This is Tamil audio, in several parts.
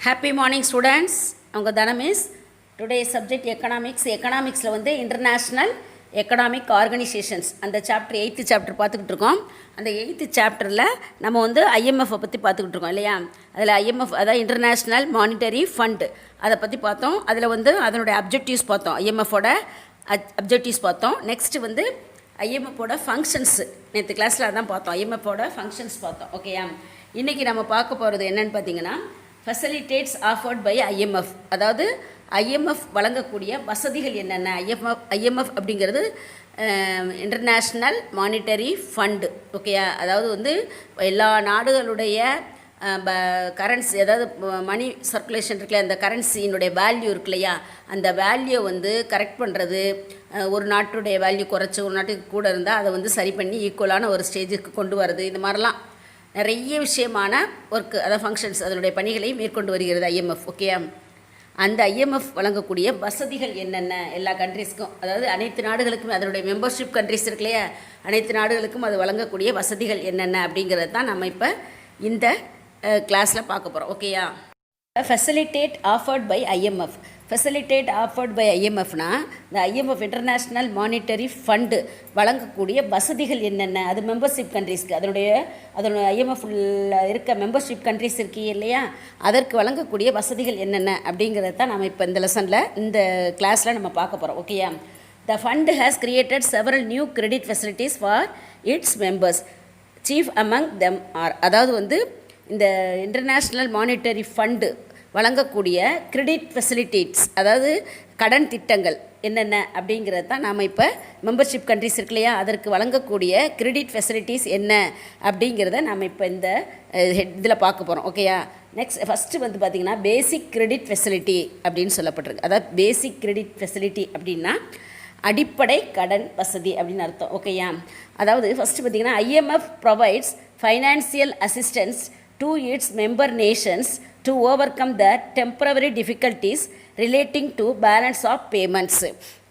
Happy morning students. உங்கள் Dhanam miss. Today subject economics. எக்கனாமிக்ஸில் வந்து இன்டர்நேஷ்னல் எக்கனாமிக் ஆர்கனைசேஷன்ஸ் அந்த சாப்டர் 8th சாப்டர் பார்த்துக்கிட்டு இருக்கோம். அந்த 8th சாப்டரில் நம்ம வந்து ஐஎம்எஃப்பை பற்றி பார்த்துக்கிட்டு இருக்கோம் இல்லையா. அதில் ஐஎம்எஃப் அதாவது இன்டர்நேஷ்னல் மானிட்டரி ஃபண்டு அதை பற்றி பார்த்தோம். அதில் வந்து அதனுடைய அப்ஜெக்டிவ்ஸ் பார்த்தோம். ஐஎம்எஃபோட அப்ஜெக்டிவ்ஸ் பார்த்தோம். நெக்ஸ்ட்டு வந்து ஐஎம்எஃப்போட ஃபங்க்ஷன்ஸு நேற்று கிளாஸில் அதான் பார்த்தோம். ஐஎம்எஃப்போட ஃபங்க்ஷன்ஸ் பார்த்தோம். ஓகேயா. இன்றைக்கி நம்ம பார்க்க போகிறது என்னென்னு பார்த்தீங்கன்னா ஃபெசிலிட்டேட்ஸ் ஆஃபர்ட் பை ஐஎம்எஃப், அதாவது ஐஎம்எஃப் வழங்கக்கூடிய வசதிகள் என்னென்ன. ஐஎம்எஃப் அப்படிங்கிறது இன்டர்நேஷ்னல் மானிட்டரி ஃபண்டு. ஓகேயா. அதாவது வந்து எல்லா நாடுகளுடைய கரன்சி, அதாவது மணி சர்க்குலேஷன் இருக்குல்ல, அந்த கரன்சியினுடைய வேல்யூ இருக்கு இல்லையா, அந்த வேல்யூ வந்து கரெக்ட் பண்ணுறது. ஒரு நாட்டுடைய வேல்யூ குறைச்சி ஒரு நாட்டுக்கு கூட இருந்தால் அதை வந்து சரி பண்ணி ஈக்குவலான ஒரு ஸ்டேஜுக்கு கொண்டு வரது. இந்த மாதிரிலாம் நிறைய விஷயமான ஒர்க்கு, அதாவது ஃபங்க்ஷன்ஸ், அதனுடைய பணிகளை மேற்கொண்டு வருகிறது ஐஎம்எஃப். ஓகே. அந்த ஐஎம்எஃப் வழங்கக்கூடிய வசதிகள் என்னென்ன எல்லா கண்ட்ரீஸ்க்கும், அதாவது அனைத்து நாடுகளுக்கும், அதனுடைய மெம்பர்ஷிப் கண்ட்ரிஸ் இருக்கு இல்லையா, அனைத்து நாடுகளுக்கும் அது வழங்கக்கூடிய வசதிகள் என்னென்ன அப்படிங்கிறது தான் நம்ம இப்போ இந்த கிளாஸில் பார்க்க போகிறோம். ஓகேயா. Facilities offered by IMF. Facilities offered by ஐஎம்எஃப்னா இந்த ஐஎம்எஃப் இன்டர்நேஷ்னல் மானிட்டரி ஃபண்டு வழங்கக்கூடிய வசதிகள் என்னென்ன, அது மெம்பர்ஷிப் கண்ட்ரீஸ்க்கு, அதனுடைய ஐஎம்எஃப்ல இருக்க மெம்பர்ஷிப் கண்ட்ரீஸ் இருக்கு இல்லையா, அதற்கு வழங்கக்கூடிய வசதிகள் என்னென்ன அப்படிங்கிறத தான் நம்ம இப்போ இந்த லெசனில் இந்த கிளாஸில் நம்ம பார்க்க போகிறோம். ஓகேயா. The fund has created several new credit facilities for its members. Chief among them are, அதாவது வந்து இந்த இன்டர்நேஷ்னல் மானிட்டரி ஃபண்டு வழங்கக்கூடிய கிரெடிட் ஃபெசிலிட்டிஸ், அதாவது கடன் திட்டங்கள் என்னென்ன அப்படிங்கிறது தான் நாம் இப்போ மெம்பர்ஷிப் கண்ட்ரிஸ் இருக்கு இல்லையா, அதற்கு வழங்கக்கூடிய கிரெடிட் ஃபெசிலிட்டிஸ் என்ன அப்படிங்கிறத நாம் இப்போ இந்த இதில் பார்க்க போகிறோம். ஓகேயா. நெக்ஸ்ட் ஃபஸ்ட்டு வந்து பார்த்திங்கன்னா பேசிக் கிரெடிட் ஃபெசிலிட்டி அப்படின்னு சொல்லப்பட்டிருக்கு. அதாவது பேசிக் கிரெடிட் ஃபெசிலிட்டி அப்படின்னா அடிப்படை கடன் வசதி அப்படின்னு அர்த்தம். ஓகேயா. அதாவது ஃபஸ்ட்டு பார்த்திங்கன்னா IMF provides financial assistance to its member nations to overcome the temporary difficulties relating to balance of payments.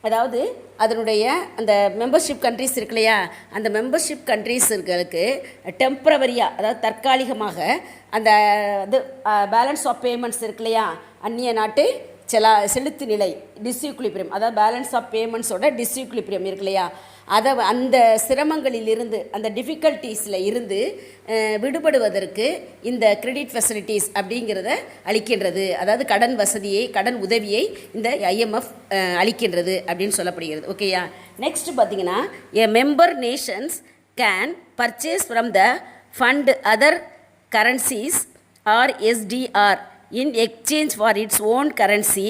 அதாவது அதனுடைய அந்த மெம்பர்ஷிப் கண்ட்ரிஸ் இருக்கு இல்லையா, அந்த மெம்பர்ஷிப் கண்ட்ரீஸுகளுக்கு டெம்பரவரியாக, அதாவது தற்காலிகமாக அந்த இது பேலன்ஸ் ஆஃப் பேமெண்ட்ஸ் இருக்கு இல்லையா, அந்நிய நாட்டு செலுத்து நிலை டிஸ்இக்விலிபிரியம், அதாவது பேலன்ஸ் ஆஃப் பேமெண்ட்ஸோட டிஸ்இக்விலிபிரியம் இருக்கு இல்லையா, அதை அந்த சிரமங்களிலிருந்து, அந்த டிஃபிகல்ட்டிஸில் இருந்து விடுபடுவதற்கு இந்த கிரெடிட் ஃபெசிலிட்டிஸ் அப்படிங்கிறத அளிக்கின்றது. அதாவது கடன் வசதியை, கடன் உதவியை இந்த ஐஎம்எஃப் அளிக்கின்றது அப்படின்னு சொல்லப்படுகிறது. ஓகேயா. நெக்ஸ்ட் பார்த்தீங்கன்னா a member nations can purchase from the fund other currencies are SDR in exchange for its own currency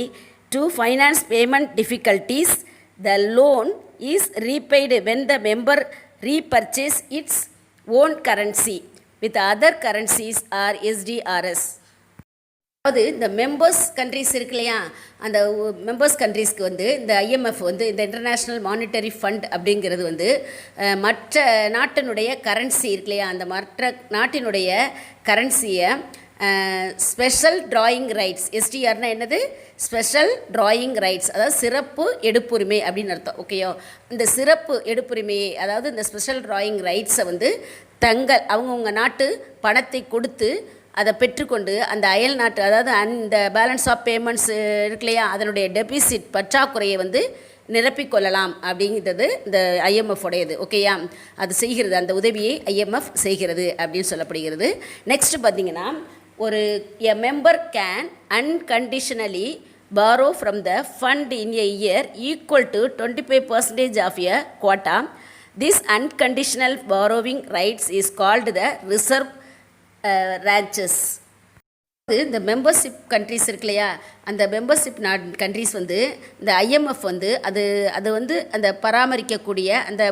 to finance payment difficulties. The loan is repaid when the member repurchase its own currency with other currencies or SDRs. அதாவது இந்த மெம்பர்ஸ் கண்ட்ரிஸ் இருக்கு இல்லையா, அந்த மெம்பர்ஸ் கண்ட்ரீஸ்க்கு வந்து இந்த ஐஎம்எஃப் வந்து இந்த இன்டர்நேஷ்னல் மானிட்டரி ஃபண்ட் அப்படிங்கிறது வந்து மற்ற நாட்டினுடைய கரன்சி இருக்கு இல்லையா, அந்த மற்ற நாட்டினுடைய கரன்சியை ஸ்பெஷல் ட்ராயிங் ரைட்ஸ், எஸ்டிஆர்னா என்னது, ஸ்பெஷல் ட்ராயிங் ரைட்ஸ், அதாவது சிறப்பு எடுப்புரிமை அப்படின்னு அர்த்தம். ஓகேயோ. இந்த சிறப்பு எடுப்புரிமையை, அதாவது இந்த ஸ்பெஷல் ட்ராயிங் ரைட்ஸை வந்து அவங்கவுங்க நாட்டு பணத்தை கொடுத்து அதை பெற்றுக்கொண்டு அந்த அயல் நாட்டு, அதாவது அந்த பேலன்ஸ் ஆஃப் பேமெண்ட்ஸ் இருக்கு இல்லையா, அதனுடைய டெபிசிட் பற்றாக்குறையை வந்து நிரப்பிக்கொள்ளலாம் அப்படிங்கிறது இந்த ஐஎம்எஃப் உடையது. ஓகேயா. அது செய்கிறது, அந்த உதவியை ஐஎம்எஃப் செய்கிறது அப்படின்னு சொல்லப்படுகிறது. நெக்ஸ்ட் பார்த்திங்கன்னா ஒரு எ member can unconditionally borrow from the fund in a year equal to 25% of a quota. This unconditional borrowing rights is called the reserve ranches. இந்த மெம்பர்ஷிப் கண்ட்ரிஸ் இருக்கு இல்லையா, அந்த மெம்பர்ஷிப் கண்ட்ரிஸ் வந்து இந்த ஐஎம்எஃப் வந்து அது வந்து அந்த பராமரிக்கக்கூடிய அந்த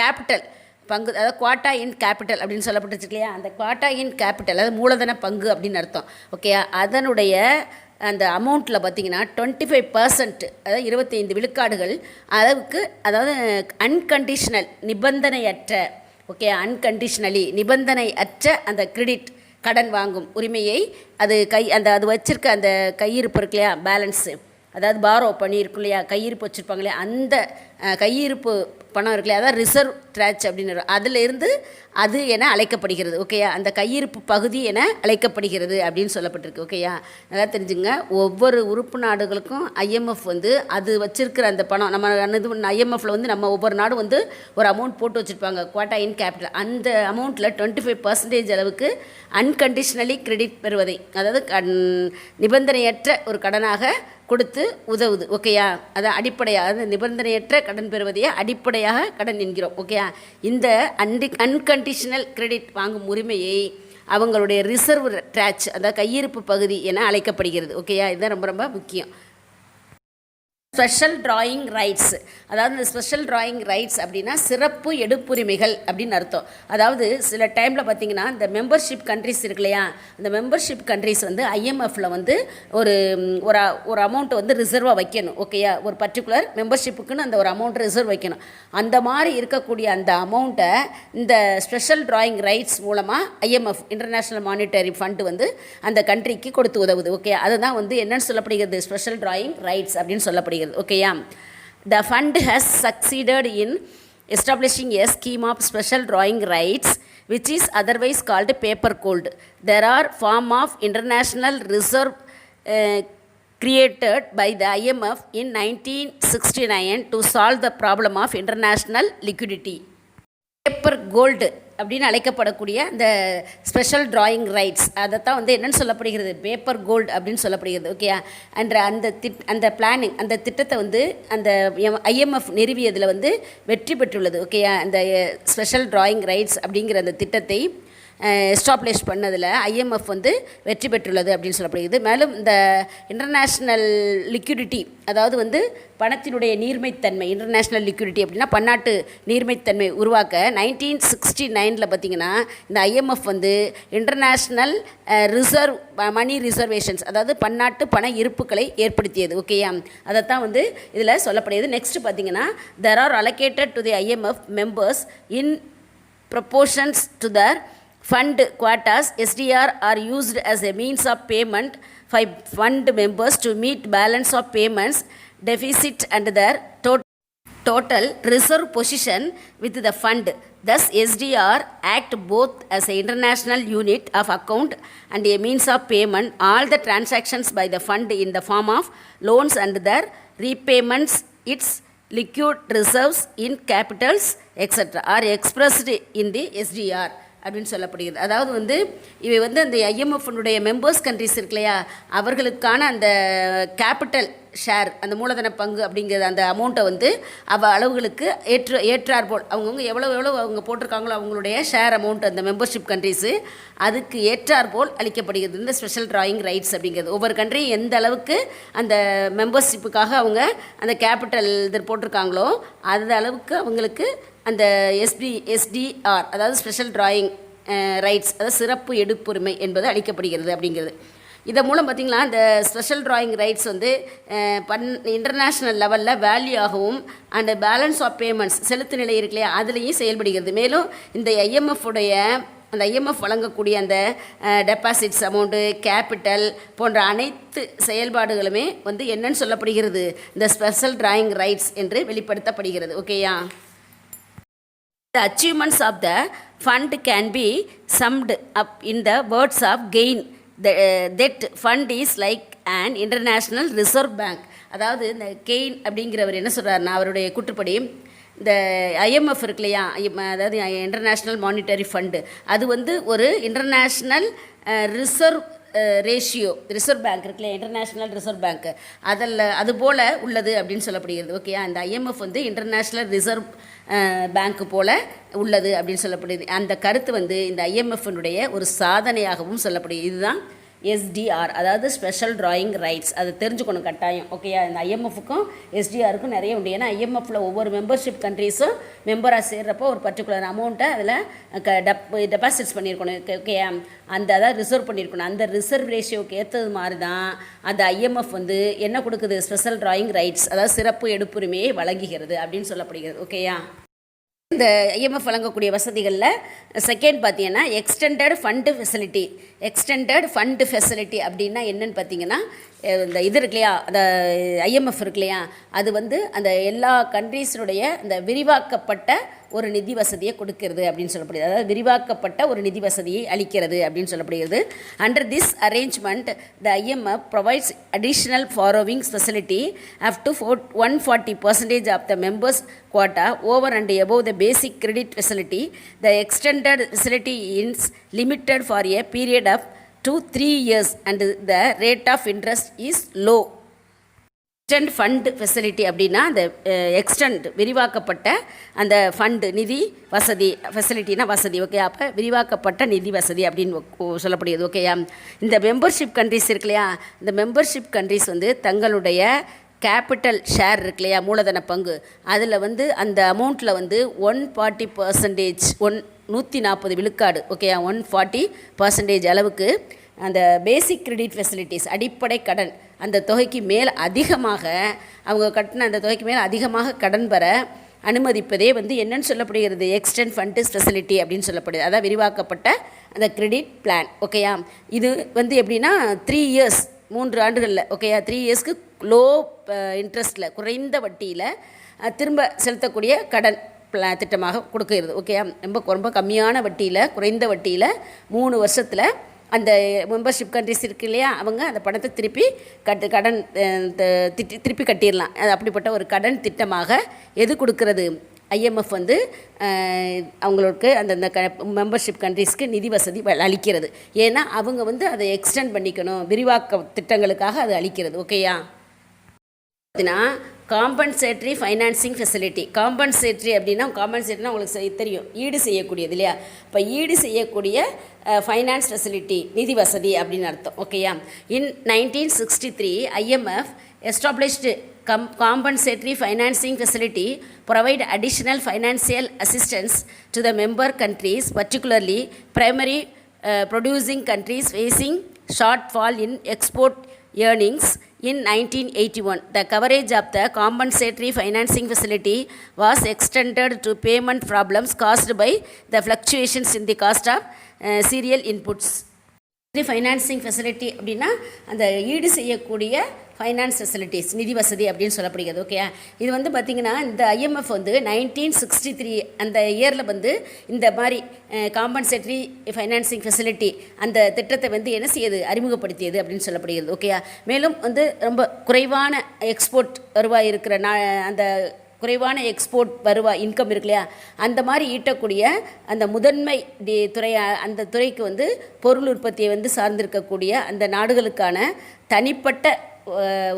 கேபிட்டல் பங்கு, அதாவது குவாட்டா இன் கேபிட்டல் அப்படின்னு சொல்லப்பட்டுருக்கு இல்லையா, அந்த குவாட்டா இன் கேபிட்டல், அதாவது மூலதன பங்கு அப்படின்னு அர்த்தம். ஓகே. அதனுடைய அந்த அமௌண்ட்டில் பார்த்திங்கன்னா 25%, அதாவது 25 விழுக்காடுகள் அளவுக்கு, அதாவது அன்கண்டிஷனல் நிபந்தனையற்ற, ஓகே, அன்கண்டிஷனலி நிபந்தனையற்ற அந்த கிரெடிட் கடன் வாங்கும் உரிமையை அது அது வச்சுருக்க அந்த கையிருப்பு இருக்கு இல்லையா, பேலன்ஸு, அதாவது பாரோ பண்ணியிருக்கு இல்லையா, கையிருப்பு வச்சுருப்பாங்க இல்லையா, அந்த கையிருப்பு பணம் இருக்குல்லையா, அதாவது ரிசர்வ் ட்ராச் அப்படின்னு அதிலிருந்து அது என அழைக்கப்படுகிறது. ஓகேயா, அந்த கையிருப்பு பகுதி என அழைக்கப்படுகிறது அப்படின்னு சொல்லப்பட்டிருக்கு. ஓகேயா, நல்லா தெரிஞ்சுங்க. ஒவ்வொரு உறுப்பு நாடுகளுக்கும் IMF வந்து அது வச்சிருக்கிற அந்த பணம் நம்ம IMFல வந்து நம்ம ஒவ்வொரு நாடும் வந்து ஒரு அமௌண்ட் போட்டு வச்சுருப்பாங்க, குவாட்டா இன் கேபிட்டல். அந்த அமௌண்ட்டில் 25% அளவுக்கு அன்கண்டிஷனலி கிரெடிட் பெறுவதை, அதாவது நிபந்தனையற்ற ஒரு கடனாக கொடுத்து உதவுது. ஓகேயா, அதை அடிப்படையாக, அது நிபந்தனையற்ற கடன் பெறுவதையே அடிப்படையாக கடன் என்கிறோம். ஓகேயா, இந்த அன்கண்டிஷனல் கிரெடிட் வாங்கும் உரிமையை அவங்களுடைய ரிசர்வ் ட்ராச், அதாவது கையிருப்பு பகுதி என அழைக்கப்படுகிறது. ஓகேயா, இதுதான் ரொம்ப ரொம்ப முக்கியம். ஸ்பெஷல் டிராயிங் ரைட்ஸ், அதாவது இந்த ஸ்பெஷல் டிராயிங் ரைட்ஸ் அப்படின்னா சிறப்பு எடுப்புரிமைகள் அப்படின்னு அர்த்தம். அதாவது சில டைமில் பார்த்திங்கன்னா இந்த மெம்பர்ஷிப் கண்ட்ரிஸ் இருக்கு இல்லையா, அந்த மெம்பர்ஷிப் கண்ட்ரிஸ் வந்து IMFல வந்து ஒரு ஒரு அமௌண்ட்டை வந்து ரிசர்வாக வைக்கணும். ஓகேயா, ஒரு பர்டிகுலர் மெம்பர்ஷிப்புக்குன்னு அந்த ஒரு அமௌண்ட் ரிசர்வ் வைக்கணும். அந்த மாதிரி இருக்கக்கூடிய அந்த அமௌண்ட்டை இந்த ஸ்பெஷல் டிராயிங் ரைட்ஸ் மூலமாக IMF இன்டர்நேஷ்னல் மானிட்டரி ஃபண்டு வந்து அந்த கண்ட்ரிக்கு கொடுத்து உதவுது. ஓகே, அதுதான் வந்து என்னென்னு சொல்லப்படுகிறது, ஸ்பெஷல் டிராயிங் ரைட்ஸ் அப்படின்னு சொல்லப்படுகிறது. ஓகேயா, the fund has succeeded in establishing a scheme of special drawing rights which is otherwise called paper gold. There are form of international reserve created by the IMF in 1969 to solve the problem of international liquidity. Paper gold அப்படின்னு அழைக்கப்படக்கூடிய அந்த ஸ்பெஷல் டிராயிங் ரைட்ஸ், அதைத்தான் வந்து என்னென்னு சொல்லப்படுகிறது, பேப்பர் கோல்டு அப்படின்னு சொல்லப்படுகிறது. ஓகே, அந்த பிளானிங், அந்த திட்டத்தை வந்து அந்த IMF நிறுவியதில் வந்து வெற்றி பெற்றுள்ளது. ஓகே, அந்த ஸ்பெஷல் டிராயிங் ரைட்ஸ் அப்படிங்கிற அந்த திட்டத்தை எஸ்டாப்ளிஷ் பண்ணதில் IMF வந்து வெற்றி பெற்றுள்ளது அப்படின்னு சொல்லப்படுகிறது. மேலும் இந்த இன்டர்நேஷ்னல் லிக்விடிட்டி, அதாவது வந்து பணத்தினுடைய நீர்மைத்தன்மை, இன்டர்நேஷ்னல் லிக்விடிட்டி அப்படின்னா பன்னாட்டு நீர்மைத்தன்மை உருவாக்க 1969 பார்த்திங்கன்னா இந்த IMF வந்து இன்டர்நேஷ்னல் ரிசர்வ் மணி ரிசர்வேஷன்ஸ், அதாவது பன்னாட்டு பண இருப்புகளை ஏற்படுத்தியது. ஓகேயா, அதைத்தான் வந்து இதில் சொல்லப்படுகிறது. நெக்ஸ்ட் பார்த்திங்கன்னா there are allocated to the IMF members in proportions to their fund quotas. SDR are used as a means of payment by fund members to meet balance of payments deficit and their total reserve position with the fund. Thus SDR act both as an international unit of account and a means of payment. All the transactions by the fund in the form of loans and their repayments, its liquid reserves in capitals etc. are expressed in the SDR அப்படின்னு சொல்லப்படுகிறது. அதாவது வந்து இவை வந்து அந்த IMF-னுடைய மெம்பர்ஸ் கண்ட்ரிஸ் இருக்கு இல்லையா, அவர்களுக்கான அந்த கேபிட்டல் ஷேர், அந்த மூலதன பங்கு அப்படிங்கிற அந்த அமௌண்ட்டை வந்து அளவுகளுக்கு ஏற்றாற்போல் அவங்கவுங்க எவ்வளோ அவங்க போட்டிருக்காங்களோ அவங்களுடைய ஷேர் அமௌண்ட், அந்த மெம்பர்ஷிப் கண்ட்ரிஸு அதுக்கு ஏற்றாற்போல் அளிக்கப்படுகிறது இந்த ஸ்பெஷல் டிராயிங் ரைட்ஸ் அப்படிங்கிறது. ஒவ்வொரு கண்ட்ரி எந்த அளவுக்கு அந்த மெம்பர்ஷிப்புக்காக அவங்க அந்த கேபிட்டல் இது போட்டிருக்காங்களோ அந்த அளவுக்கு அவங்களுக்கு அந்த SDR, அதாவது ஸ்பெஷல் டிராயிங் ரைட்ஸ், அதாவது சிறப்பு எடுப்புரிமை என்பது அளிக்கப்படுகிறது அப்படிங்கிறது. இதன் மூலம் பார்த்திங்களா இந்த ஸ்பெஷல் டிராயிங் ரைட்ஸ் வந்து இன்டர்நேஷ்னல் லெவலில் value and balance of payments, செலுத்து நிலை இருக்கு இல்லையா, அதுலேயும் செயல்படுகிறது. மேலும் இந்த அந்த IMF வழங்கக்கூடிய அந்த டெபாசிட்ஸ் அமௌண்ட்டு, கேபிட்டல் போன்ற அனைத்து செயல்பாடுகளுமே வந்து என்னன்னு சொல்லப்படுகிறது, இந்த ஸ்பெஷல் டிராயிங் ரைட்ஸ் என்று வெளிப்படுத்தப்படுகிறது. ஓகேயா, the achievements of the fund can be summed up in the words of Gain. That fund is like an international reserve bank. அதாவது இந்த கெயின் அப்படிங்கிறவர் என்ன சொல்கிறாருன்னா, அவருடைய கூற்றுப்படி இந்த IMF இருக்கு இல்லையா, அதாவது இன்டர்நேஷ்னல் மானிட்டரி ஃபண்டு, அது வந்து ஒரு இன்டர்நேஷ்னல் ரிசர்வ் ரிசர்வ் பேங்க் இருக்குல்ல, இன்டர்நேஷ்னல் ரிசர்வ் பேங்க், அது போல் உள்ளது அப்படின்னு சொல்லப்படுகிறது. ஓகே, அந்த IMF வந்து இன்டர்நேஷ்னல் ரிசர்வ் பேங்க் போல் உள்ளது அப்படின்னு சொல்லப்படுது. அந்த கருத்து வந்து இந்த IMF-னுடைய ஒரு சாதனையாகவும் சொல்லப்படுது. இதுதான் SDR, அதாவது ஸ்பெஷல் டிராயிங் ரைட்ஸ். அதை தெரிஞ்சுக்கணும் கட்டாயம். ஓகேயா, இந்த IMF-க்கும் SDR-க்கும் நிறைய உண்டு. ஏன்னா IMF-ல ஒவ்வொரு மெம்பர்ஷிப் கண்ட்ரீஸும் மெம்பராக சேர்றப்போ ஒரு பர்டிகுலர் அமௌண்ட்டை அதில் டெபாசிட்ஸ் பண்ணியிருக்கணும். ஓகேயா, அதாவது ரிசர்வ் பண்ணியிருக்கணும். அந்த ரிசர்வ் ரேஷியோக்கு ஏற்றது மாதிரி தான் அந்த IMF வந்து என்ன கொடுக்குது, ஸ்பெஷல் டிராயிங் ரைட்ஸ், அதாவது சிறப்பு எடுப்புரிமையை வழங்குகிறது அப்படின்னு சொல்லப்படுகிறது. ஓகேயா. இந்த ஐஎம்எஃப் வழங்கக்கூடிய வசதிகளில் செகண்ட் பார்த்தீங்கன்னா எக்ஸ்டெண்டட் ஃபண்டு ஃபெசிலிட்டி அப்படின்னா என்னென்னு பார்த்தீங்கன்னா இந்த இது இருக்கு இல்லையா, அந்த ஐஎம்எஃப் இருக்கு இல்லையா, அது வந்து அந்த எல்லா கண்ட்ரீஸினுடைய இந்த விரிவாக்கப்பட்ட ஒரு நிதி வசதியை கொடுக்கிறது அப்படின்னு சொல்லப்படுகிறது. அதாவது விரிவாக்கப்பட்ட ஒரு நிதி வசதியை அளிக்கிறது அப்படின்னு சொல்லப்படுகிறது. Under this arrangement the IMF provides additional borrowings facility up to 140% of the members quota over and above the basic credit facility. The extended facility is limited for a period of 2-3 years and the rate of interest is low. Extend fund facility அப்படின்னா அந்த விரிவாக்கப்பட்ட அந்த ஃபண்டு நிதி வசதி, ஃபெசிலிட்டினா வசதி, ஓகே. அப்போ விரிவாக்கப்பட்ட நிதி வசதி அப்படின்னு சொல்லப்படுகிறது, ஓகேயா. இந்த மெம்பர்ஷிப் கண்ட்ரிஸ் இருக்கு இல்லையா, இந்த மெம்பர்ஷிப் கண்ட்ரிஸ் வந்து தங்களுடைய கேபிட்டல் ஷேர் இருக்கு இல்லையா, மூலதன பங்கு, அதில் வந்து அந்த அமௌண்ட்டில் வந்து 140%, 140 விழுக்காடு, ஓகேயா, 140% அளவுக்கு அந்த பேசிக் கிரெடிட் ஃபெசிலிட்டிஸ், அடிப்படை கடன், அந்த தொகைக்கு மேல் அதிகமாக அவங்க கட்டின அந்த தொகைக்கு மேல் அதிகமாக கடன் பெற அனுமதிப்பதே வந்து என்னன்னு சொல்லப்படுகிறது, எக்ஸ்டெண்ட் ஃபண்ட் ஃபெசிலிட்டி அப்படின்னு சொல்லப்படுது. அதாவது விரிவாக்கப்பட்ட அந்த கிரெடிட் பிளான், ஓகேயா. இது வந்து எப்படின்னா 3 இயர்ஸ், 3 ஆண்டுகளில், ஓகேயா, 3 இயர்ஸ்க்கு லோ இன்ட்ரெஸ்ட்டில், குறைந்த வட்டியில் திரும்ப செலுத்தக்கூடிய கடன் திட்டமாக கொடுக்கிறது, ஓகேயா. ரொம்ப கம்மியான வட்டியில், குறைந்த வட்டியில் 3 வருஷத்தில் அந்த மெம்பர்ஷிப் கண்ட்ரிஸ் இருக்கு இல்லையா, அவங்க அந்த பணத்தை திருப்பி கட்டிடலாம். அப்படிப்பட்ட ஒரு கடன் திட்டமாக எது கொடுக்கறது, ஐஎம்எஃப் வந்து அவங்களுக்கு அந்த மெம்பர்ஷிப் கண்ட்ரிஸ்க்கு நிதி வசதி அளிக்கிறது. ஏன்னா அவங்க வந்து அதை எக்ஸ்டெண்ட் பண்ணிக்கணும், விரிவாக்க திட்டங்களுக்காக அது அளிக்கிறது, ஓகேயா. Compensatory financing facility. காம்பன்சேட்ரி அப்படின்னா உங்களுக்கு தெரியும், ஈடு செய்யக்கூடியது இல்லையா. இப்போ ஈடு செய்யக்கூடிய ஃபைனான்ஸ் ஃபெசிலிட்டி, நிதி வசதி அப்படின்னு அர்த்தம், ஓகேயா. இன் 1963 IMF established compensatory financing facility provide additional financial assistance to the member countries, particularly primary producing countries facing shortfall in export earnings. In 1981, the coverage of the compensatory financing facility was extended to payment problems caused by the fluctuations in the cost of cereal inputs. Financing facility அப்படின்னா அந்த ஈடு செய்யக்கூடிய ஃபைனான்ஸ் ஃபெசிலிட்டிஸ், நிதி வசதி அப்படின்னு சொல்லப்படுகிறது, ஓகே. இது வந்து பார்த்திங்கன்னா இந்த ஐஎம்எஃப் வந்து 1963 அந்த இயரில் வந்து இந்த மாதிரி காம்பன்சேட்டரி ஃபைனான்சிங் ஃபெசிலிட்டி அந்த திட்டத்தை வந்து என்ன செய்யுது, அறிமுகப்படுத்தியது அப்படின்னு சொல்லப்படுகிறது, ஓகே. மேலும் வந்து ரொம்ப குறைவான எக்ஸ்போர்ட் வருவாய் இருக்கிற அந்த குறைவான எக்ஸ்போர்ட் வருவாய் இன்கம் இருக்கு இல்லையா, அந்த மாதிரி ஈட்டக்கூடிய அந்த முதன்மை துறை, அந்த துறைக்கு வந்து பொருள் உற்பத்தியை வந்து சார்ந்திருக்கக்கூடிய அந்த நாடுகளுக்கான தனிப்பட்ட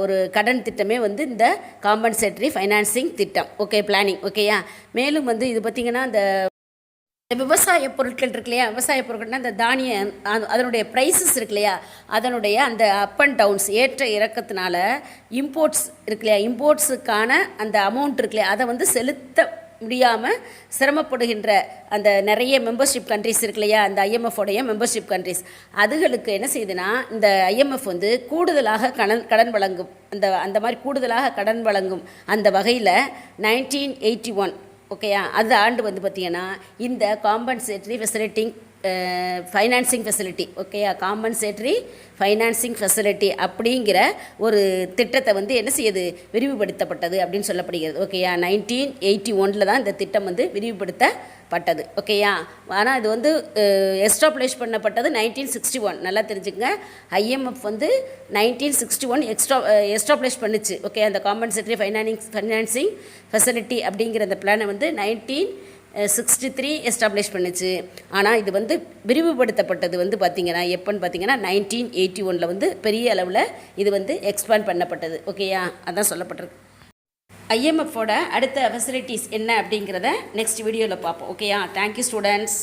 ஒரு கடன் திட்டமே வந்து இந்த காம்பன்சேட்டரி ஃபைனான்சிங் திட்டம், ஓகே, பிளானிங், ஓகேயா. மேலும் வந்து இது பார்த்திங்கன்னா இந்த விவசாய பொருட்கள் இருக்கு இல்லையா, விவசாய பொருட்கள்னால் இந்த தானியம், அதனுடைய ப்ரைஸஸ் இருக்கு இல்லையா, அதனுடைய அந்த அப் அண்ட் டவுன்ஸ், ஏற்ற இறக்கத்தினால இம்போர்ட்ஸ் இருக்கு இல்லையா, இம்போர்ட்ஸுக்கான அந்த அமௌண்ட் இருக்கு இல்லையா, அதை வந்து செலுத்த முடியாமல் சிரமப்படுகின்ற அந்த நிறைய மெம்பர்ஷிப் கண்ட்ரிஸ் இருக்கு இல்லையா, அந்த ஐஎம்எஃபோடைய மெம்பர்ஷிப் கண்ட்ரிஸ், அதுகளுக்கு என்ன செய்யுதுன்னா இந்த ஐஎம்எஃப் வந்து கூடுதலாக கடன் வழங்கும், அந்த மாதிரி கூடுதலாக கடன் வழங்கும் அந்த வகையில் 1981, ஓகேயா, அந்த ஆண்டு வந்து பார்த்திங்கன்னா இந்த காம்பன்சேட்டரி ஃபைனான்சிங் ஃபெசிலிட்டி, ஓகேயா, காம்பன்சேட்டரி ஃபைனான்சிங் ஃபெசிலிட்டி அப்படிங்கிற ஒரு திட்டத்தை வந்து என்ன செய்யுது, விரிவுபடுத்தப்பட்டது அப்படின்னு சொல்லப்படுகிறது, ஓகேயா. 1981 தான் இந்த திட்டம் வந்து விரிவுபடுத்தப்பட்டது, ஓகேயா. ஆனால் இது வந்து எஸ்டாப்ளிஷ் பண்ணப்பட்டது 1961, நல்லா தெரிஞ்சுக்கங்க. ஐஎம்எஃப் வந்து 1961 எஸ்டாப்ளிஷ் பண்ணுச்சு, ஓகே. அந்த காம்பன்சேட்டரி ஃபைனான்சிங் ஃபெசிலிட்டி அப்படிங்கிற அந்த பிளானை வந்து 1963 எஸ்டாப்ளிஷ் பண்ணுச்சு. ஆனால் இது வந்து விரிவுபடுத்தப்பட்டது வந்து பார்த்திங்கன்னா எப்போன்னு பார்த்திங்கன்னா 1981 வந்து பெரிய அளவில் இது வந்து எக்ஸ்பேண்ட் பண்ணப்பட்டது, ஓகேயா. அதான் சொல்லப்பட்டிருக்கு. ஐஎம்எஃபோட அடுத்த ஃபெசிலிட்டிஸ் என்ன அப்படிங்கிறத நெக்ஸ்ட் வீடியோவில் பார்ப்போம், ஓகேயா. Thank you students.